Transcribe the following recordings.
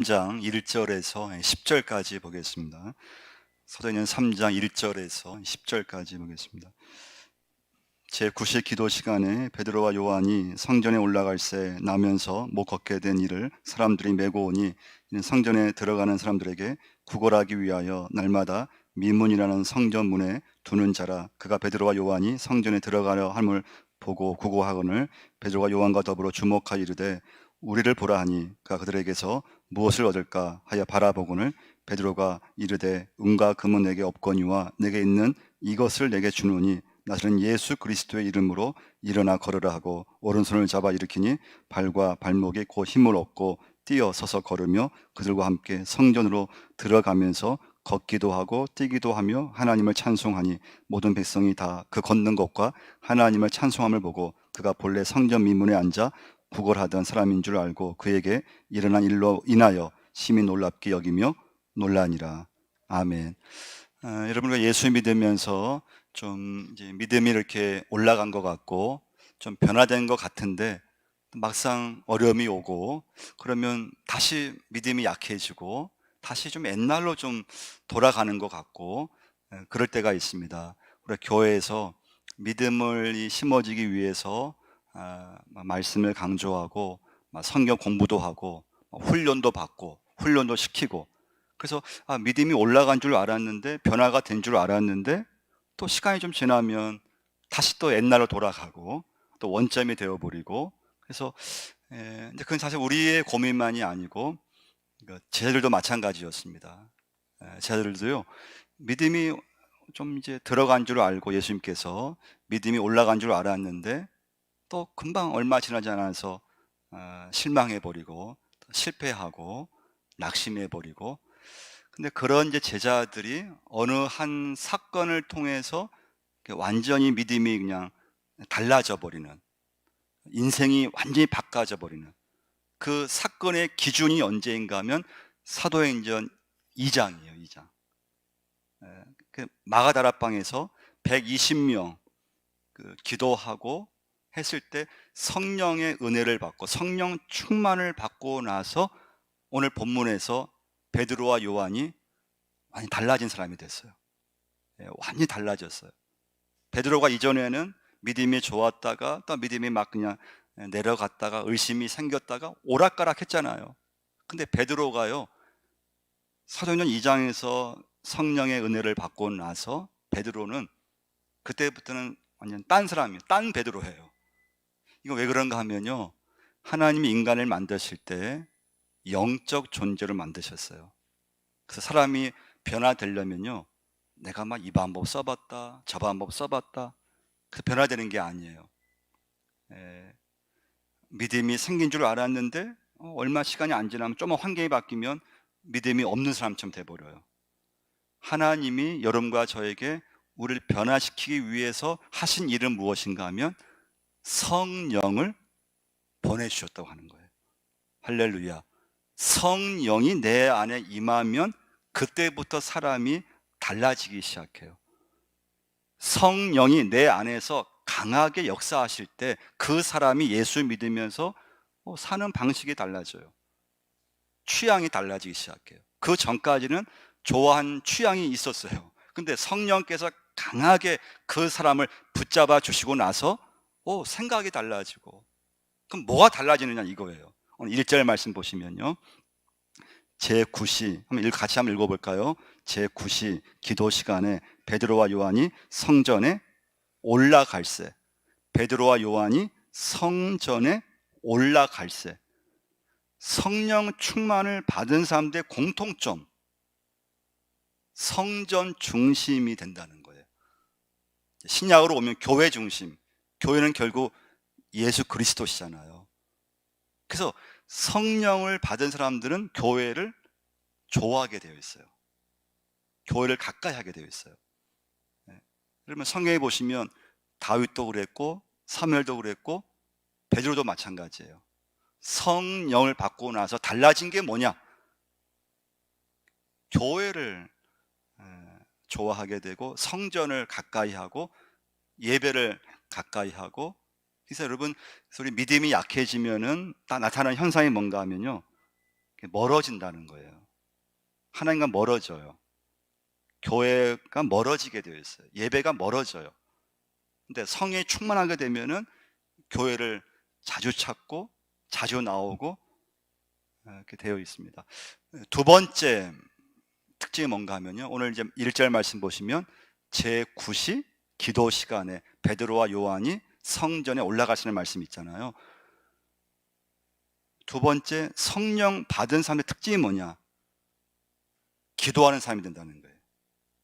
3장 1절에서 10절까지 보겠습니다. 사도행전 3장 1절에서 10절까지 보겠습니다. 제9시 기도 시간에 베드로와 요한이 성전에 올라갈새 나면서 못 걷게 된 이를 사람들이 메고 오니 이는 성전에 들어가는 사람들에게 구걸하기 위하여 날마다 미문이라는 성전 문에 두는 자라. 그가 베드로와 요한이 성전에 들어가려 함을 보고 구고하거늘 베드로와 요한과 더불어 주목하여 이르되 우리를 보라 하니 그가 그들에게서 무엇을 얻을까 하여 바라보거늘 베드로가 이르되 은과 금은 내게 없거니와 내게 있는 이것을 내게 주노니 나서는 예수 그리스도의 이름으로 일어나 걸으라 하고 오른손을 잡아 일으키니 발과 발목에 곧 힘을 얻고 뛰어 서서 걸으며 그들과 함께 성전으로 들어가면서 걷기도 하고 뛰기도 하며 하나님을 찬송하니 모든 백성이 다 그 걷는 것과 하나님을 찬송함을 보고 그가 본래 성전 미문에 앉아 구걸하던 사람인 줄 알고 그에게 일어난 일로 인하여 심히 놀랍게 여기며 놀라니라. 아멘. 여러분과 예수 믿으면서 좀 이제 믿음이 이렇게 올라간 것 같고 좀 변화된 것 같은데 막상 어려움이 오고 그러면 다시 믿음이 약해지고 다시 좀 옛날로 좀 돌아가는 것 같고 그럴 때가 있습니다. 우리 교회에서 믿음을 심어지기 위해서 말씀을 강조하고 성경 공부도 하고 훈련도 받고 훈련도 시키고 그래서 믿음이 올라간 줄 알았는데 변화가 된 줄 알았는데 또 시간이 좀 지나면 다시 또 옛날로 돌아가고 또 원점이 되어버리고 그래서 이제 그건 사실 우리의 고민만이 아니고 제자들도 마찬가지였습니다. 제자들도요 믿음이 좀 이제 들어간 줄 알고 예수님께서 믿음이 올라간 줄 알았는데 또 금방 얼마 지나지 않아서 실망해버리고 실패하고 낙심해버리고 근데 그런 이제 제자들이 어느 한 사건을 통해서 완전히 믿음이 그냥 달라져 버리는 인생이 완전히 바꿔져 버리는 그 사건의 기준이 언제인가 하면 사도행전 2장이에요. 2장. 그 마가다락방에서 120명 기도하고 했을 때 성령의 은혜를 받고 성령 충만을 받고 나서 오늘 본문에서 베드로와 요한이 많이 달라진 사람이 됐어요. 완전히 달라졌어요. 베드로가 이전에는 믿음이 좋았다가 또 믿음이 막 그냥 내려갔다가 의심이 생겼다가 오락가락 했잖아요. 근데 베드로가요 사도행전 2장에서 성령의 은혜를 받고 나서 베드로는 그때부터는 완전 딴 사람이에요. 딴 베드로예요. 이거 왜 그런가 하면요 하나님이 인간을 만드실 때 영적 존재를 만드셨어요. 그래서 사람이 변화되려면요 내가 막 이 방법 써봤다 저 방법 써봤다 그래서 변화되는 게 아니에요. 믿음이 생긴 줄 알았는데 얼마 시간이 안 지나면 조금 환경이 바뀌면 믿음이 없는 사람처럼 돼버려요. 하나님이 여러분과 저에게 우리를 변화시키기 위해서 하신 일은 무엇인가 하면 성령을 보내주셨다고 하는 거예요. 할렐루야. 성령이 내 안에 임하면 그때부터 사람이 달라지기 시작해요. 성령이 내 안에서 강하게 역사하실 때 그 사람이 예수 믿으면서 사는 방식이 달라져요. 취향이 달라지기 시작해요. 그 전까지는 좋아하는 취향이 있었어요. 근데 성령께서 강하게 그 사람을 붙잡아 주시고 나서 생각이 달라지고 그럼 뭐가 달라지느냐 이거예요. 오늘 1절 말씀 보시면요 제9시 같이 한번 읽어볼까요? 제9시 기도 시간에 베드로와 요한이 성전에 올라갈새 베드로와 요한이 성전에 올라갈새 성령 충만을 받은 사람들의 공통점 성전 중심이 된다는 거예요. 신약으로 오면 교회 중심 교회는 결국 예수 그리스도시잖아요. 그래서 성령을 받은 사람들은 교회를 좋아하게 되어 있어요. 교회를 가까이 하게 되어 있어요. 그러면 성경에 보시면 다윗도 그랬고 사무엘도 그랬고 베드로도 마찬가지예요. 성령을 받고 나서 달라진 게 뭐냐? 교회를 좋아하게 되고 성전을 가까이 하고 예배를 가까이 하고 그래서 여러분 우리 믿음이 약해지면은 나타나는 현상이 뭔가 하면요 멀어진다는 거예요. 하나님과 멀어져요. 교회가 멀어지게 되어 있어요. 예배가 멀어져요. 근데 성령이 충만하게 되면은 교회를 자주 찾고 자주 나오고 이렇게 되어 있습니다. 두 번째 특징이 뭔가 하면요. 오늘 이제 1절 말씀 보시면 제9시 기도 시간에 베드로와 요한이 성전에 올라가시는 말씀 있잖아요. 두 번째, 성령 받은 사람의 특징이 뭐냐? 기도하는 사람이 된다는 거예요.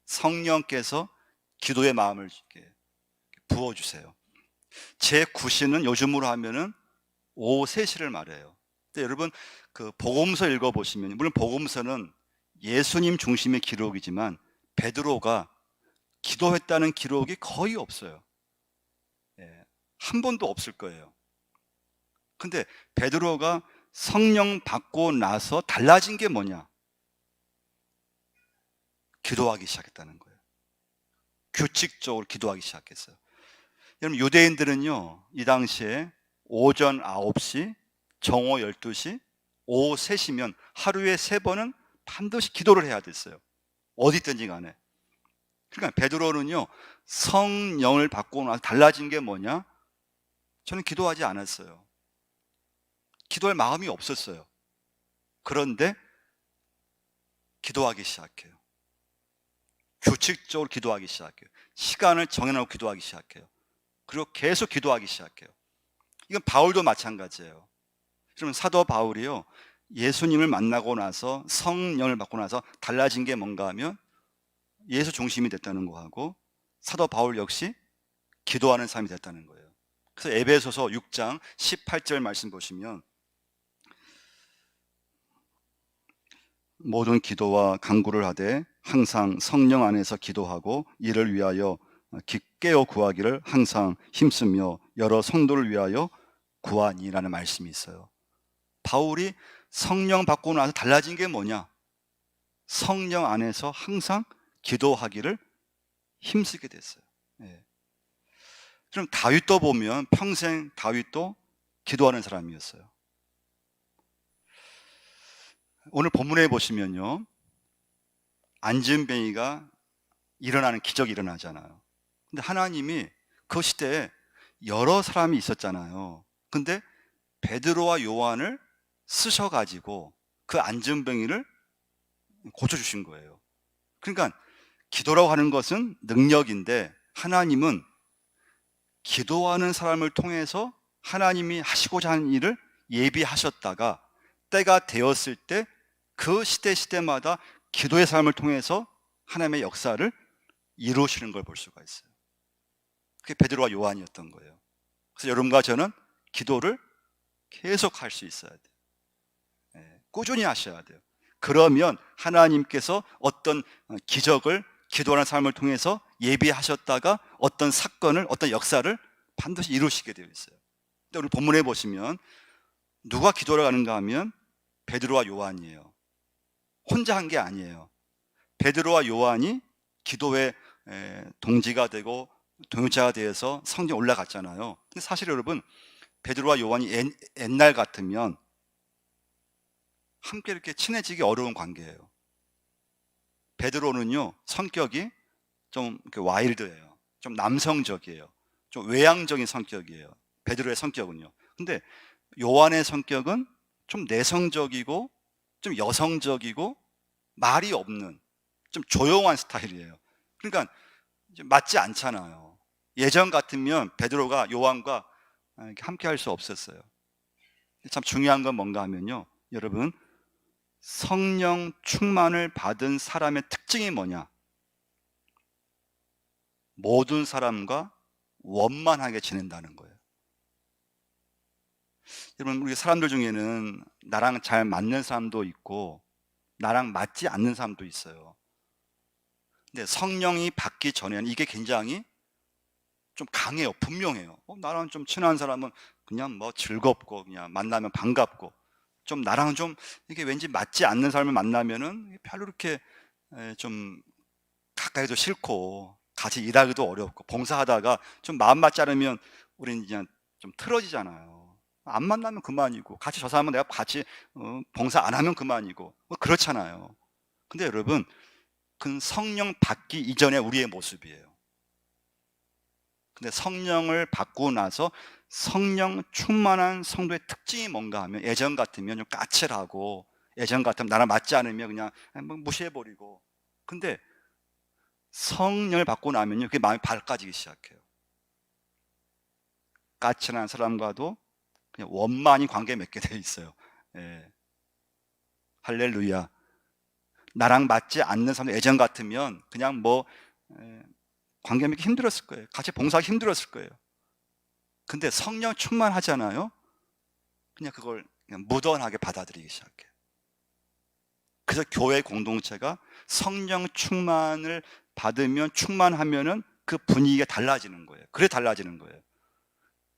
성령께서 기도의 마음을 이렇게 부어주세요. 제9시는 요즘으로 하면은 오후 3시를 말해요. 근데 여러분 그 복음서 읽어보시면, 물론 복음서는 예수님 중심의 기록이지만 베드로가 기도했다는 기록이 거의 없어요. 한 번도 없을 거예요. 근데 베드로가 성령 받고 나서 달라진 게 뭐냐? 기도하기 시작했다는 거예요. 규칙적으로 기도하기 시작했어요. 여러분 유대인들은요, 이 당시에 오전 9시, 정오 12시, 오후 3시면 하루에 3번은 반드시 기도를 해야 됐어요. 어디 있든지 간에. 그러니까 베드로는요, 성령을 받고 나서 달라진 게 뭐냐? 저는 기도하지 않았어요. 기도할 마음이 없었어요. 그런데 기도하기 시작해요. 규칙적으로 기도하기 시작해요. 시간을 정해놓고 기도하기 시작해요. 그리고 계속 기도하기 시작해요. 이건 바울도 마찬가지예요. 그러면 사도 바울이요, 예수님을 만나고 나서 성령을 받고 나서 달라진 게 뭔가 하면 예수 중심이 됐다는 거하고, 사도 바울 역시 기도하는 사람이 됐다는 거예요. 그래서 에베소서 6장 18절 말씀 보시면, 모든 기도와 간구를 하되 항상 성령 안에서 기도하고 이를 위하여 깨어 구하기를 항상 힘쓰며 여러 성도를 위하여 구하니라는 말씀이 있어요. 바울이 성령 받고 나서 달라진 게 뭐냐? 성령 안에서 항상 기도하기를 힘쓰게 됐어요. 그럼 다윗도 보면 평생 다윗도 기도하는 사람이었어요. 오늘 본문에 보시면요, 안진뱅이가 일어나는 기적이 일어나잖아요. 근데 하나님이 그 시대에 여러 사람이 있었잖아요. 근데 베드로와 요한을 쓰셔가지고 그 안진뱅이를 고쳐주신 거예요. 그러니까 기도라고 하는 것은 능력인데, 하나님은 기도하는 사람을 통해서 하나님이 하시고자 하는 일을 예비하셨다가 때가 되었을 때 그 시대마다 기도의 삶을 통해서 하나님의 역사를 이루시는 걸 볼 수가 있어요. 그게 베드로와 요한이었던 거예요. 그래서 여러분과 저는 기도를 계속 할 수 있어야 돼요. 꾸준히 하셔야 돼요. 그러면 하나님께서 어떤 기적을 기도하는 삶을 통해서 예비하셨다가 어떤 사건을, 어떤 역사를 반드시 이루시게 되어 있어요. 근데 우리 본문에 보시면 누가 기도를 하는가 하면 베드로와 요한이에요. 혼자 한 게 아니에요. 베드로와 요한이 기도의 동지가 되고 동역자가 되어서 성전에 올라갔잖아요. 근데 사실 여러분, 베드로와 요한이 옛날 같으면 함께 이렇게 친해지기 어려운 관계예요. 베드로는요, 성격이 좀 와일드해요. 좀 남성적이에요. 좀 외향적인 성격이에요. 베드로의 성격은요. 근데 요한의 성격은 좀 내성적이고 좀 여성적이고 말이 없는 좀 조용한 스타일이에요. 그러니까 맞지 않잖아요. 예전 같으면 베드로가 요한과 함께 할 수 없었어요. 참 중요한 건 뭔가 하면요, 여러분, 성령 충만을 받은 사람의 특징이 뭐냐? 모든 사람과 원만하게 지낸다는 거예요. 여러분, 우리 사람들 중에는 나랑 잘 맞는 사람도 있고 나랑 맞지 않는 사람도 있어요. 근데 성령이 받기 전에는 이게 굉장히 좀 강해요. 분명해요. 나랑 좀 친한 사람은 그냥 뭐 즐겁고 그냥 만나면 반갑고, 좀 나랑 좀 이게 왠지 맞지 않는 사람을 만나면은 별로 이렇게 좀 가까이도 싫고 같이 일하기도 어렵고, 봉사하다가 좀 마음 맞지 않으면 우리는 그냥 좀 틀어지잖아요. 안 만나면 그만이고, 같이 저 사람은 내가 같이 봉사 안 하면 그만이고, 그렇잖아요. 근데 여러분, 그건 성령 받기 이전에 우리의 모습이에요. 근데 성령을 받고 나서 성령 충만한 성도의 특징이 뭔가 하면, 예전 같으면 좀 까칠하고, 예전 같으면 나랑 맞지 않으면 그냥 뭐 무시해버리고, 근데 성령을 받고 나면요, 그게 마음이 밝아지기 시작해요. 까칠한 사람과도 그냥 원만히 관계 맺게 돼 있어요. 예. 할렐루야. 나랑 맞지 않는 사람, 예전 같으면 그냥 뭐 관계 맺기 힘들었을 거예요. 같이 봉사하기 힘들었을 거예요. 근데 성령 충만하잖아요. 그냥 그걸 그냥 무던하게 받아들이기 시작해요. 그래서 교회 공동체가 성령 충만을 받으면, 충만하면은 그 분위기가 달라지는 거예요. 그래 달라지는 거예요.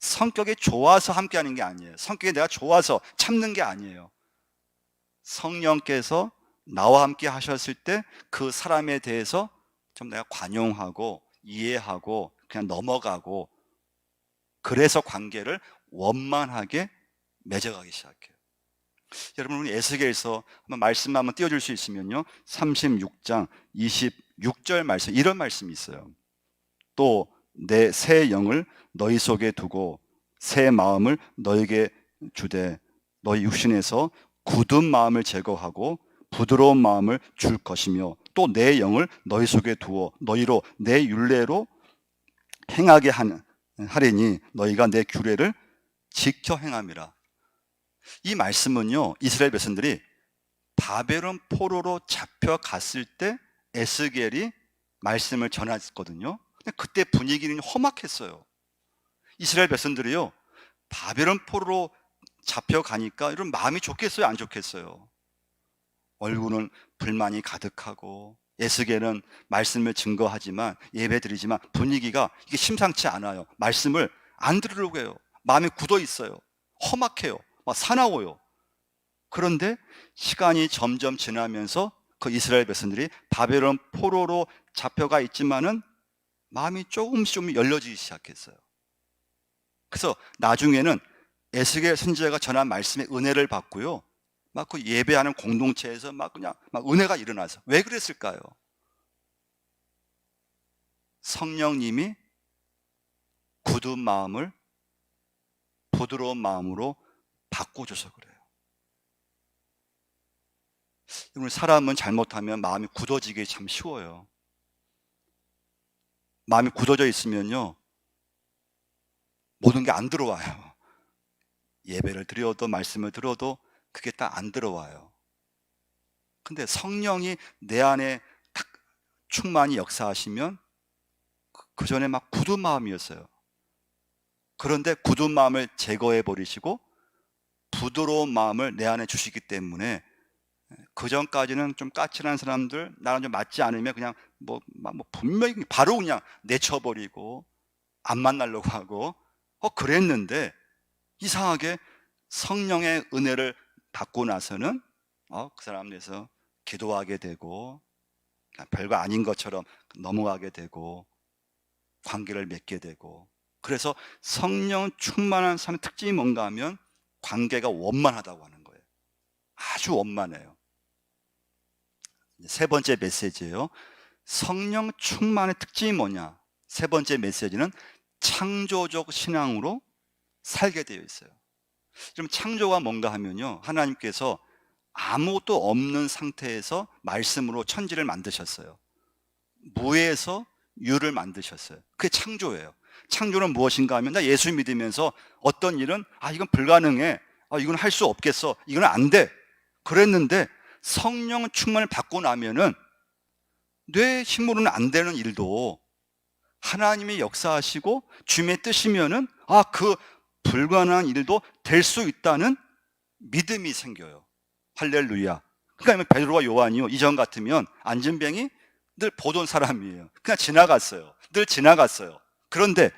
성격이 좋아서 함께하는 게 아니에요. 성격이 내가 좋아서 참는 게 아니에요. 성령께서 나와 함께 하셨을 때 그 사람에 대해서 좀 내가 관용하고 이해하고 그냥 넘어가고, 그래서 관계를 원만하게 맺어가기 시작해요. 여러분, 우리 에스겔서 한번 말씀 한번 띄워줄 수 있으면요, 36장 26절 말씀, 이런 말씀이 있어요. 또 내 새 영을 너희 속에 두고 새 마음을 너에게 주되 너희 육신에서 굳은 마음을 제거하고 부드러운 마음을 줄 것이며, 또 내 영을 너희 속에 두어 너희로 내 율례로 행하게 하리니 너희가 내 규례를 지켜 행함이라. 이 말씀은요, 이스라엘 백성들이 바벨론 포로로 잡혀갔을 때 에스겔이 말씀을 전했거든요. 근데 그때 분위기는 험악했어요. 이스라엘 백성들이요, 바벨론 포로로 잡혀가니까 이런 마음이 좋겠어요, 안 좋겠어요? 얼굴은 불만이 가득하고, 에스겔은 말씀을 증거하지만, 예배드리지만 분위기가 이게 심상치 않아요. 말씀을 안 들으려고 해요. 마음이 굳어 있어요. 험악해요. 막 사나워요. 그런데 시간이 점점 지나면서 그 이스라엘 백성들이 바벨론 포로로 잡혀가 있지만은 마음이 조금씩 좀 열려지기 시작했어요. 그래서 나중에는 에스겔 선지자가 전한 말씀의 은혜를 받고요, 막 그 예배하는 공동체에서 막 그냥 막 은혜가 일어나서. 왜 그랬을까요? 성령님이 굳은 마음을 부드러운 마음으로 바꿔줘서 그래요. 여러분, 사람은 잘못하면 마음이 굳어지기 참 쉬워요. 마음이 굳어져 있으면요, 모든 게 안 들어와요. 예배를 드려도 말씀을 들어도 그게 딱 안 들어와요. 근데 성령이 내 안에 딱 충만히 역사하시면, 그 전에 막 굳은 마음이었어요. 그런데 굳은 마음을 제거해 버리시고 부드러운 마음을 내 안에 주시기 때문에, 그 전까지는 좀 까칠한 사람들, 나랑 좀 맞지 않으면 그냥 뭐 분명히 바로 그냥 내쳐버리고 안 만나려고 하고 그랬는데, 이상하게 성령의 은혜를 받고 나서는 그 사람 대해서 기도하게 되고, 별거 아닌 것처럼 넘어가게 되고, 관계를 맺게 되고. 그래서 성령 충만한 사람의 특징이 뭔가 하면 관계가 원만하다고 하는 거예요. 아주 원만해요. 세 번째 메시지예요. 성령 충만의 특징이 뭐냐? 세 번째 메시지는 창조적 신앙으로 살게 되어 있어요. 그럼 창조가 뭔가 하면요, 하나님께서 아무것도 없는 상태에서 말씀으로 천지를 만드셨어요. 무에서 유를 만드셨어요. 그게 창조예요. 창조는 무엇인가 하면, 나 예수 믿으면서 어떤 일은 이건 불가능해, 이건 할 수 없겠어, 이건 안 돼, 그랬는데 성령 충만을 받고 나면은 내 힘으로는 안 되는 일도 하나님이 역사하시고 주님의 뜻이면은 그 불가능한 일도 될 수 있다는 믿음이 생겨요. 할렐루야. 그러니까 베드로와 요한이요, 이전 같으면 안진뱅이 늘 보던 사람이에요. 그냥 지나갔어요. 늘 지나갔어요. 그런데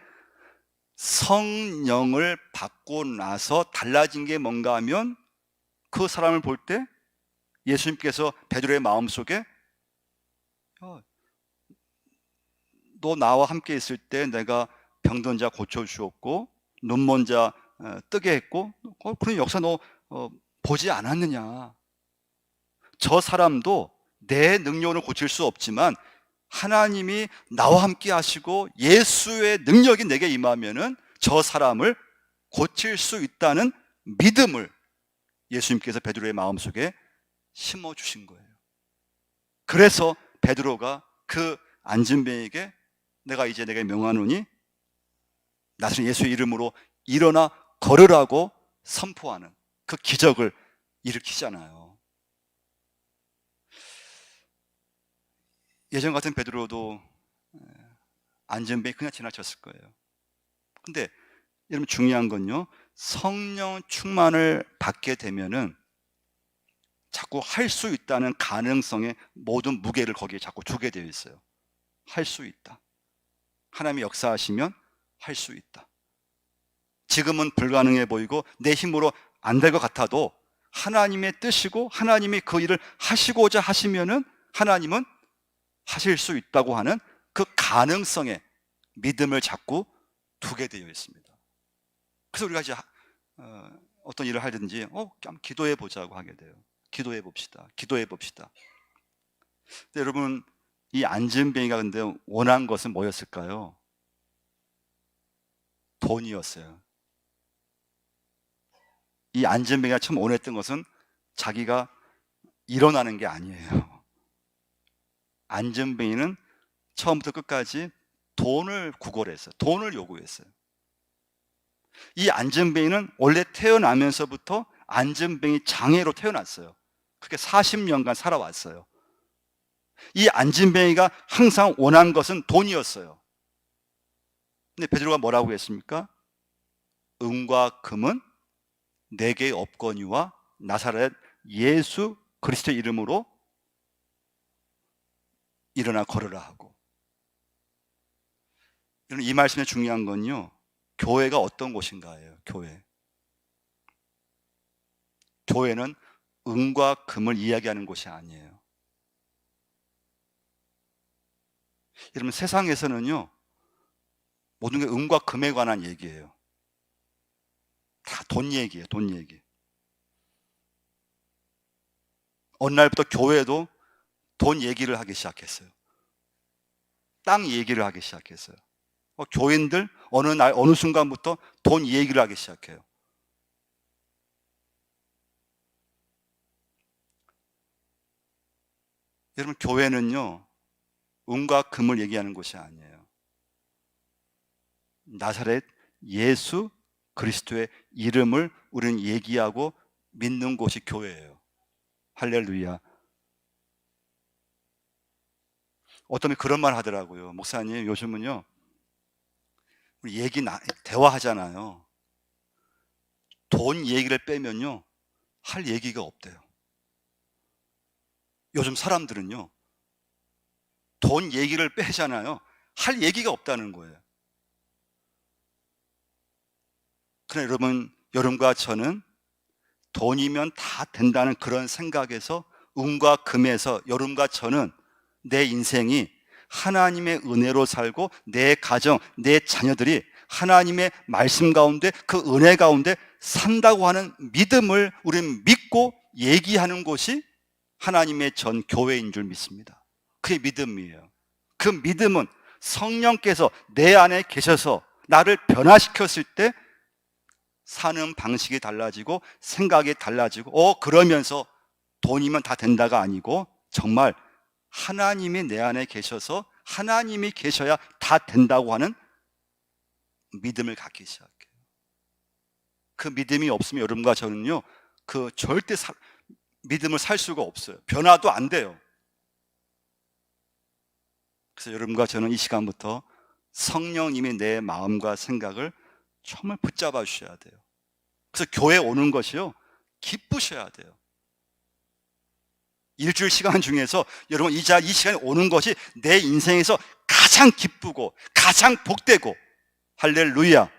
성령을 받고 나서 달라진 게 뭔가 하면, 그 사람을 볼 때 예수님께서 베드로의 마음속에 너 나와 함께 있을 때 내가 병든 자 고쳐주었고 눈먼 자 뜨게 했고, 그런 역사 너 보지 않았느냐. 저 사람도 내 능력으로 고칠 수 없지만 하나님이 나와 함께 하시고 예수의 능력이 내게 임하면은 저 사람을 고칠 수 있다는 믿음을 예수님께서 베드로의 마음속에 심어주신 거예요. 그래서 베드로가 그 안진뱅이에게 내가 이제 내게 명하노니 나사렛 예수의 이름으로 일어나 걸으라고 선포하는 그 기적을 일으키잖아요. 예전 같은 베드로도 안전뱅이 그냥 지나쳤을 거예요. 근데 여러분 중요한 건요, 성령 충만을 받게 되면은 자꾸 할 수 있다는 가능성에 모든 무게를 거기에 자꾸 두게 되어 있어요. 할 수 있다. 하나님이 역사하시면 할 수 있다. 지금은 불가능해 보이고 내 힘으로 안 될 것 같아도 하나님의 뜻이고 하나님이 그 일을 하시고자 하시면은 하나님은 하실 수 있다고 하는 그 가능성에 믿음을 자꾸 두게 되어 있습니다. 그래서 우리가 이제 어떤 일을 하든지 한번 기도해 보자고 하게 돼요. 기도해 봅시다. 기도해 봅시다. 근데 여러분, 이 안진뱅이가 근데 원한 것은 뭐였을까요? 돈이었어요. 이 안진뱅이가 처음 원했던 것은 자기가 일어나는 게 아니에요. 안진뱅이는 처음부터 끝까지 돈을 구걸했어요. 돈을 요구했어요. 이 안진뱅이는 원래 태어나면서부터 안진뱅이 장애로 태어났어요. 그렇게 40년간 살아왔어요. 이 안진뱅이가 항상 원한 것은 돈이었어요. 근데 베드로가 뭐라고 했습니까? 은과 금은 내게 없거니와 나사렛 예수 그리스도의 이름으로 일어나 걸으라 하고. 이 말씀의 중요한 건요, 교회가 어떤 곳인가예요. 교회는 은과 금을 이야기하는 곳이 아니에요. 여러분, 세상에서는요 모든 게 은과 금에 관한 얘기예요. 다 돈 얘기예요. 돈 얘기. 어느 날부터 교회도 돈 얘기를 하기 시작했어요. 땅 얘기를 하기 시작했어요. 교인들 어느 날 어느 순간부터 돈 얘기를 하기 시작해요. 여러분, 교회는요 은과 금을 얘기하는 곳이 아니에요. 나사렛 예수 그리스도의 이름을 우리는 얘기하고 믿는 곳이 교회예요. 할렐루야. 어떤 분이 그런 말 하더라고요. 목사님, 요즘은요 우리 대화하잖아요. 돈 얘기를 빼면요 할 얘기가 없대요. 요즘 사람들은요 돈 얘기를 빼잖아요. 할 얘기가 없다는 거예요. 그러나 여러분과 저는 돈이면 다 된다는 그런 생각에서 은과 금에서 여러분과 저는 내 인생이 하나님의 은혜로 살고 내 가정, 내 자녀들이 하나님의 말씀 가운데 그 은혜 가운데 산다고 하는 믿음을 우리는 믿고 얘기하는 곳이 하나님의 전 교회인 줄 믿습니다. 그게 믿음이에요. 그 믿음은 성령께서 내 안에 계셔서 나를 변화시켰을 때 사는 방식이 달라지고 생각이 달라지고 그러면서 돈이면 다 된다가 아니고 정말 하나님이 내 안에 계셔서 하나님이 계셔야 다 된다고 하는 믿음을 갖기 시작해요. 그 믿음이 없으면 여러분과 저는요 절대 믿음을 살 수가 없어요. 변화도 안 돼요. 그래서 여러분과 저는 이 시간부터 성령님이 내 마음과 생각을 정말 붙잡아 주셔야 돼요. 그래서 교회 오는 것이요 기쁘셔야 돼요. 일주일 시간 중에서 여러분 이 시간에 오는 것이 내 인생에서 가장 기쁘고 가장 복되고 할렐루야.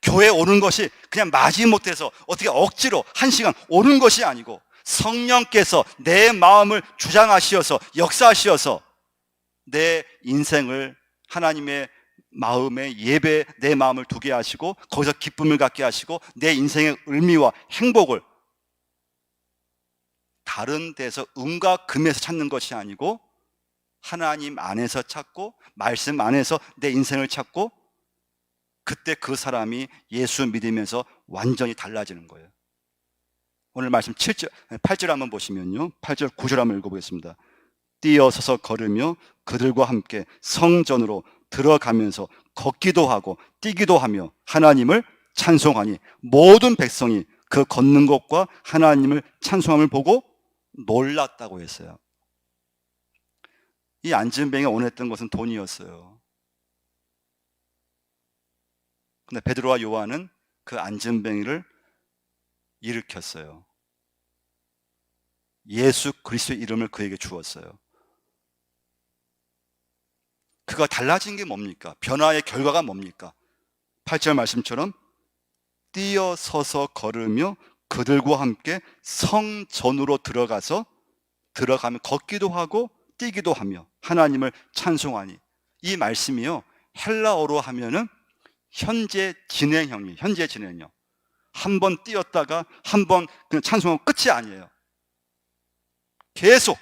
교회 오는 것이 그냥 마지못해서 어떻게 억지로 1시간 오는 것이 아니고 성령께서 내 마음을 주장하시어서 역사하시어서 내 인생을 하나님의 마음에 예배 내 마음을 두게 하시고 거기서 기쁨을 갖게 하시고 내 인생의 의미와 행복을 다른 데서 은과 금에서 찾는 것이 아니고 하나님 안에서 찾고 말씀 안에서 내 인생을 찾고 그때 그 사람이 예수 믿으면서 완전히 달라지는 거예요. 오늘 말씀 7절, 8절 한번 보시면요. 8절, 9절 한번 읽어보겠습니다. 뛰어서서 걸으며 그들과 함께 성전으로 들어가면서 걷기도 하고 뛰기도 하며 하나님을 찬송하니 모든 백성이 그 걷는 것과 하나님을 찬송함을 보고 놀랐다고 했어요. 이 안진뱅이가 원했던 것은 돈이었어요. 근데 베드로와 요한은 그 안진뱅이를 일으켰어요. 예수 그리스도의 이름을 그에게 주었어요. 그가 달라진 게 뭡니까? 변화의 결과가 뭡니까? 8절 말씀처럼 뛰어서서 걸으며 그들과 함께 성전으로 들어가면 걷기도 하고 뛰기도 하며 하나님을 찬송하니, 이 말씀이요 헬라어로 하면은 현재 진행형이에요. 현재 진행형. 한 번 뛰었다가 한 번 그냥 찬송하고 끝이 아니에요. 계속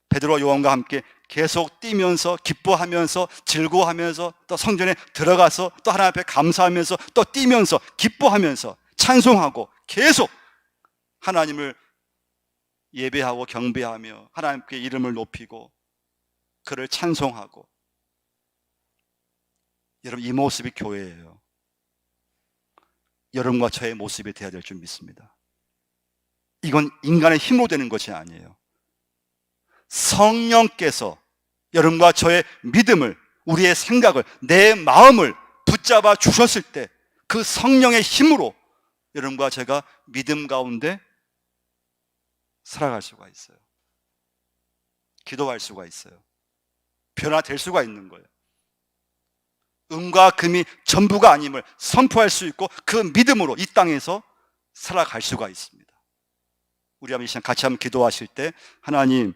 베드로와 요한과 함께 계속 뛰면서 기뻐하면서 즐거워하면서 또 성전에 들어가서 또 하나님 앞에 감사하면서 또 뛰면서 기뻐하면서 찬송하고 계속 하나님을 예배하고 경배하며 하나님께 이름을 높이고 그를 찬송하고. 여러분, 이 모습이 교회예요. 여러분과 저의 모습이 되어야 될 줄 믿습니다. 이건 인간의 힘으로 되는 것이 아니에요. 성령께서 여러분과 저의 믿음을, 우리의 생각을, 내 마음을 붙잡아 주셨을 때 그 성령의 힘으로 여러분과 제가 믿음 가운데 살아갈 수가 있어요. 기도할 수가 있어요. 변화될 수가 있는 거예요. 은과 금이 전부가 아님을 선포할 수 있고 그 믿음으로 이 땅에서 살아갈 수가 있습니다. 우리 한번 이 시간 같이 한번 기도하실 때, 하나님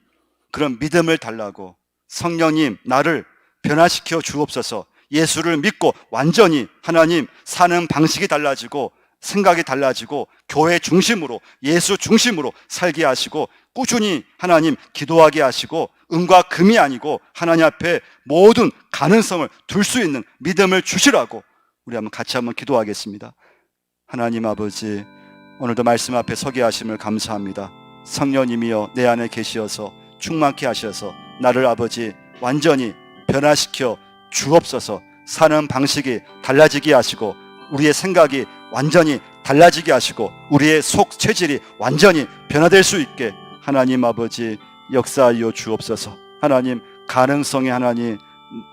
그런 믿음을 달라고, 성령님 나를 변화시켜 주옵소서. 예수를 믿고 완전히 하나님 사는 방식이 달라지고 생각이 달라지고 교회 중심으로, 예수 중심으로 살게 하시고 꾸준히 하나님 기도하게 하시고 은과 금이 아니고 하나님 앞에 모든 가능성을 둘 수 있는 믿음을 주시라고 우리 한번 같이 한번 기도하겠습니다. 하나님 아버지, 오늘도 말씀 앞에 서게 하심을 감사합니다. 성령님이여 내 안에 계시어서 충만케 하셔서 나를 아버지 완전히 변화시켜 주옵소서. 사는 방식이 달라지게 하시고 우리의 생각이 완전히 달라지게 하시고 우리의 속 체질이 완전히 변화될 수 있게 하나님 아버지 역사하여 주옵소서. 하나님 가능성에 하나님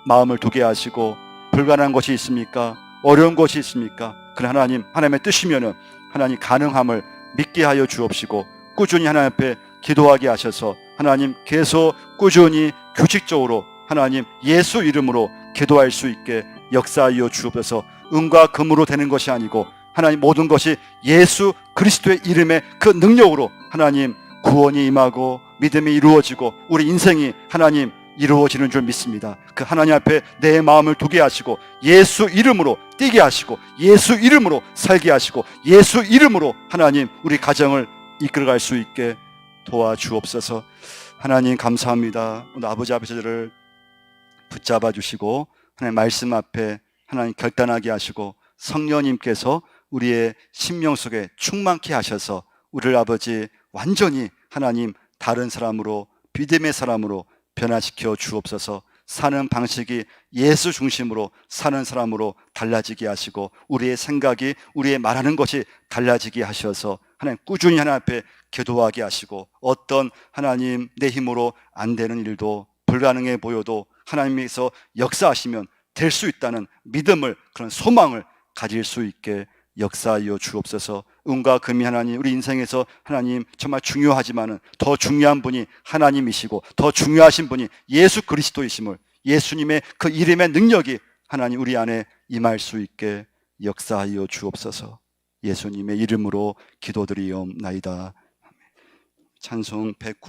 마음을 두게 하시고, 불가능한 것이 있습니까? 어려운 것이 있습니까? 그래 하나님, 하나님의 뜻이면은 하나님 가능함을 믿게 하여 주옵시고 꾸준히 하나님 앞에 기도하게 하셔서 하나님 계속 꾸준히 규칙적으로 하나님 예수 이름으로 기도할 수 있게 역사하여 주옵소서. 은과 금으로 되는 것이 아니고 하나님 모든 것이 예수 그리스도의 이름의 그 능력으로 하나님 구원이 임하고 믿음이 이루어지고 우리 인생이 하나님 이루어지는 줄 믿습니다. 그 하나님 앞에 내 마음을 두게 하시고 예수 이름으로 뛰게 하시고 예수 이름으로 살게 하시고 예수 이름으로 하나님 우리 가정을 이끌어갈 수 있게 도와주옵소서. 하나님 감사합니다. 오늘 아버지 저들을 붙잡아 주시고 하나님 말씀 앞에 하나님 결단하게 하시고 성령님께서 우리의 심령 속에 충만케 하셔서 우리를 아버지 완전히 하나님 다른 사람으로, 믿음의 사람으로 변화시켜 주옵소서. 사는 방식이 예수 중심으로 사는 사람으로 달라지게 하시고 우리의 생각이, 우리의 말하는 것이 달라지게 하셔서 하나님 꾸준히 하나님 앞에 기도하게 하시고 어떤 하나님 내 힘으로 안 되는 일도 불가능해 보여도 하나님께서 역사하시면 될 수 있다는 믿음을, 그런 소망을 가질 수 있게 역사하여 주옵소서. 은과 금이 하나님 우리 인생에서 하나님 정말 중요하지만은 더 중요한 분이 하나님이시고 더 중요하신 분이 예수 그리스도이심을, 예수님의 그 이름의 능력이 하나님 우리 안에 임할 수 있게 역사하여 주옵소서. 예수님의 이름으로 기도드리옵나이다. 찬송 109